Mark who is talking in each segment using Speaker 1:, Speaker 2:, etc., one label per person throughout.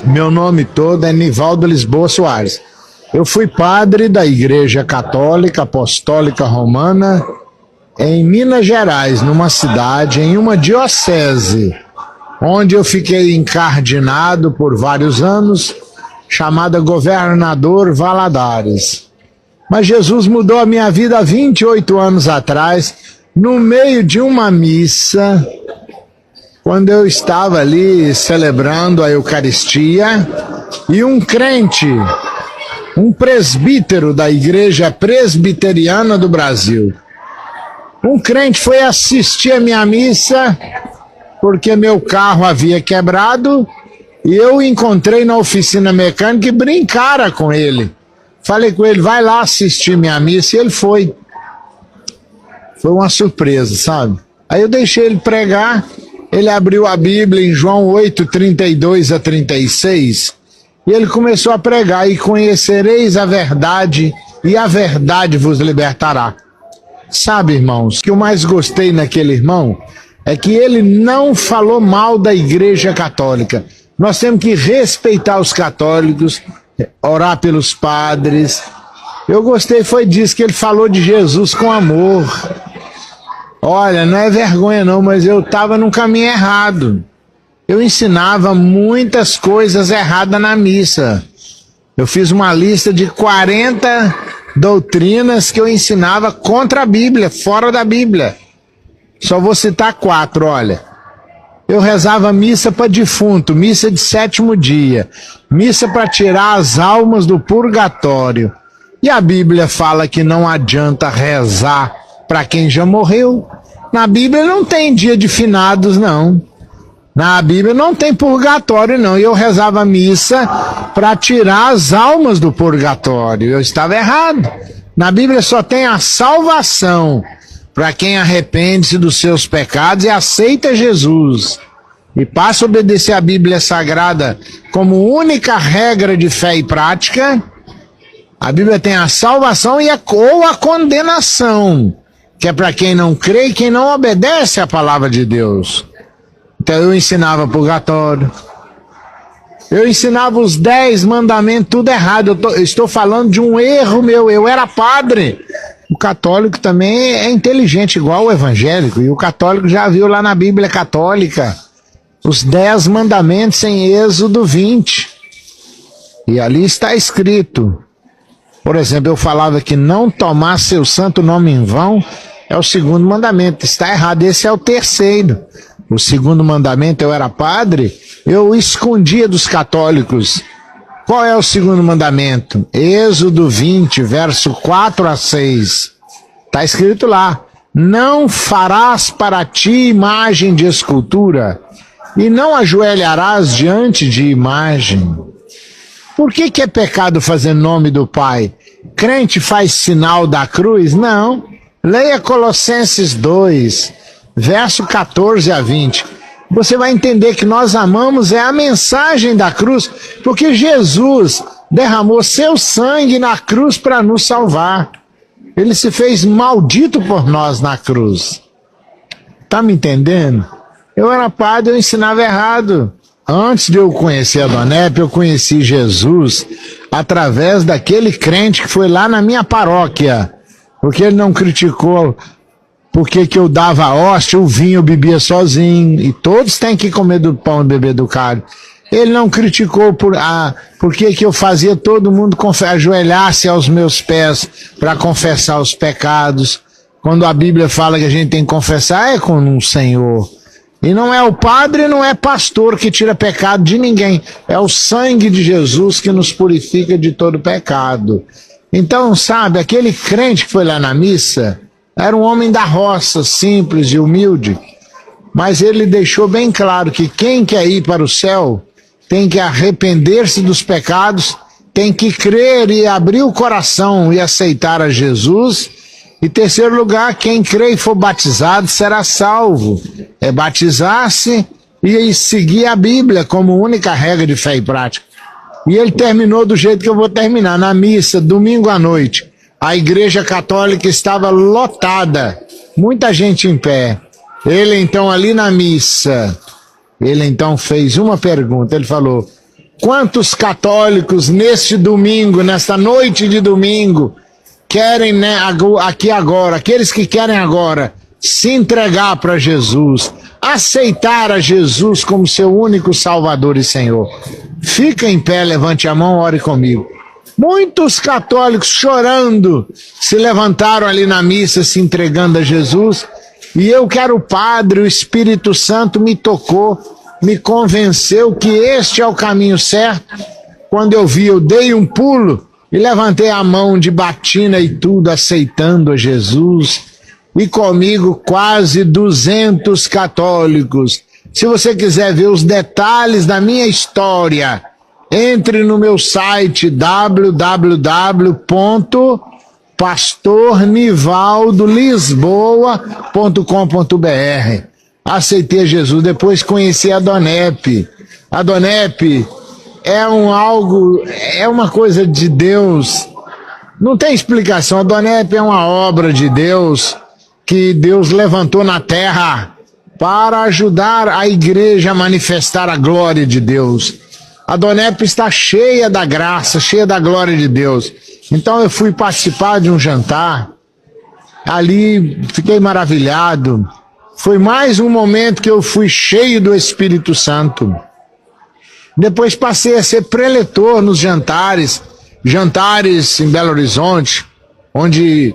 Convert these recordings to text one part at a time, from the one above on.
Speaker 1: Meu nome todo é Nivaldo Lisboa Soares. Eu fui padre da Igreja Católica Apostólica Romana em Minas Gerais, numa cidade, em uma diocese, onde eu fiquei encardinado por vários anos, chamada Governador Valadares. Mas Jesus mudou a minha vida há 28 anos atrás, no meio de uma missa, quando eu estava ali celebrando a Eucaristia, e um crente, um presbítero da Igreja Presbiteriana do Brasil, um crente foi assistir a minha missa, porque meu carro havia quebrado, e eu o encontrei na oficina mecânica e brincara com ele. Falei com ele, vai lá assistir minha missa, e ele foi. Foi uma surpresa, sabe? Aí eu deixei ele pregar, ele abriu a Bíblia em João 8, 32 a 36, e ele começou a pregar, e conhecereis a verdade, e a verdade vos libertará. Sabe, irmãos, o que eu mais gostei naquele irmão é que ele não falou mal da Igreja Católica. Nós temos que respeitar os católicos, orar pelos padres. Eu gostei foi disso, que ele falou de Jesus com amor. Olha, não é vergonha não, mas eu estava num caminho errado. Eu ensinava muitas coisas erradas na missa. Eu fiz uma lista de 40 doutrinas que eu ensinava contra a Bíblia, fora da Bíblia. Só vou citar 4, olha. Eu rezava missa para defunto, missa de 7º dia, missa para tirar as almas do purgatório. E a Bíblia fala que não adianta rezar para quem já morreu. Na Bíblia não tem dia de finados, não. Na Bíblia não tem purgatório, não. E eu rezava missa para tirar as almas do purgatório. Eu estava errado. Na Bíblia só tem a salvação para quem arrepende-se dos seus pecados e aceita Jesus. E passa a obedecer a Bíblia Sagrada como única regra de fé e prática. A Bíblia tem a salvação ou a condenação, que é para quem não crê e quem não obedece à palavra de Deus. Então eu ensinava purgatório, eu ensinava os 10 mandamentos, tudo errado. Eu estou falando de um erro meu, eu era padre. O católico também é inteligente, igual o evangélico, e o católico já viu lá na Bíblia Católica os 10 mandamentos em Êxodo 20. E ali está escrito, por exemplo, eu falava que não tomar seu santo nome em vão é o 2º mandamento. Está errado, esse é o 3º. O 2º mandamento, eu era padre, eu escondia dos católicos. Qual é o 2º mandamento? Êxodo 20, verso 4 a 6. Está escrito lá, não farás para ti imagem de escultura, e não ajoelharás diante de imagem. Por que é pecado fazer nome do Pai? Crente faz sinal da cruz? Não. Leia Colossenses 2, verso 14 a 20. Você vai entender que nós amamos a mensagem da cruz, porque Jesus derramou seu sangue na cruz para nos salvar. Ele se fez maldito por nós na cruz. Tá me entendendo? Eu era padre, eu ensinava errado. Antes de eu conhecer a Dona Epe, eu conheci Jesus através daquele crente que foi lá na minha paróquia, porque ele não criticou porque que eu dava a hóstia, o vinho eu bebia sozinho, e todos têm que comer do pão e beber do cálice. Ele não criticou porque que eu fazia todo mundo ajoelhar-se aos meus pés para confessar os pecados. Quando a Bíblia fala que a gente tem que confessar, é com um Senhor. E não é o padre, não é pastor que tira pecado de ninguém. É o sangue de Jesus que nos purifica de todo pecado. Então, sabe, aquele crente que foi lá na missa era um homem da roça, simples e humilde. Mas ele deixou bem claro que quem quer ir para o céu tem que arrepender-se dos pecados, tem que crer e abrir o coração e aceitar a Jesus. E terceiro lugar, quem crê e for batizado será salvo. É batizar-se e seguir a Bíblia como única regra de fé e prática. E ele terminou do jeito que eu vou terminar, na missa, domingo à noite. A Igreja Católica estava lotada, muita gente em pé. Ele então ali na missa, ele então fez uma pergunta, ele falou: Quantos católicos neste domingo, nesta noite de domingo, querem, né, aqui agora, aqueles que querem agora se entregar para Jesus, aceitar a Jesus como seu único Salvador e Senhor? Fica em pé, levante a mão, ore comigo. Muitos católicos chorando se levantaram ali na missa, se entregando a Jesus, e eu que era o padre, o Espírito Santo me tocou, me convenceu que este é o caminho certo. Quando eu vi, eu dei um pulo e levantei a mão de batina e tudo, aceitando a Jesus. E comigo quase 200 católicos. Se você quiser ver os detalhes da minha história, entre no meu site www.pastornivaldolisboa.com.br. Aceitei Jesus, depois conheci a Donep. A Donep é uma coisa de Deus. Não tem explicação. A Donep é uma obra de Deus que Deus levantou na terra para ajudar a igreja a manifestar a glória de Deus. A Donep está cheia da graça, cheia da glória de Deus. Então eu fui participar de um jantar, ali fiquei maravilhado. Foi mais um momento que eu fui cheio do Espírito Santo. Depois passei a ser preletor nos jantares em Belo Horizonte, onde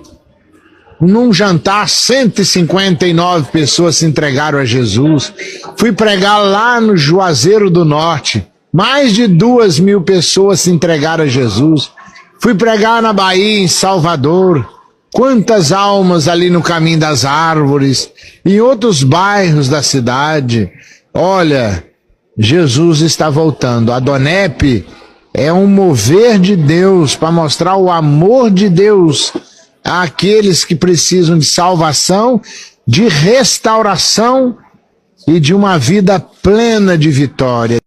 Speaker 1: num jantar 159 pessoas se entregaram a Jesus. Fui pregar lá no Juazeiro do Norte, mais de 2.000 pessoas se entregaram a Jesus. Fui pregar na Bahia, em Salvador. Quantas almas ali no Caminho das Árvores, em outros bairros da cidade. Olha, Jesus está voltando. A Donep é um mover de Deus para mostrar o amor de Deus àqueles que precisam de salvação, de restauração e de uma vida plena de vitória.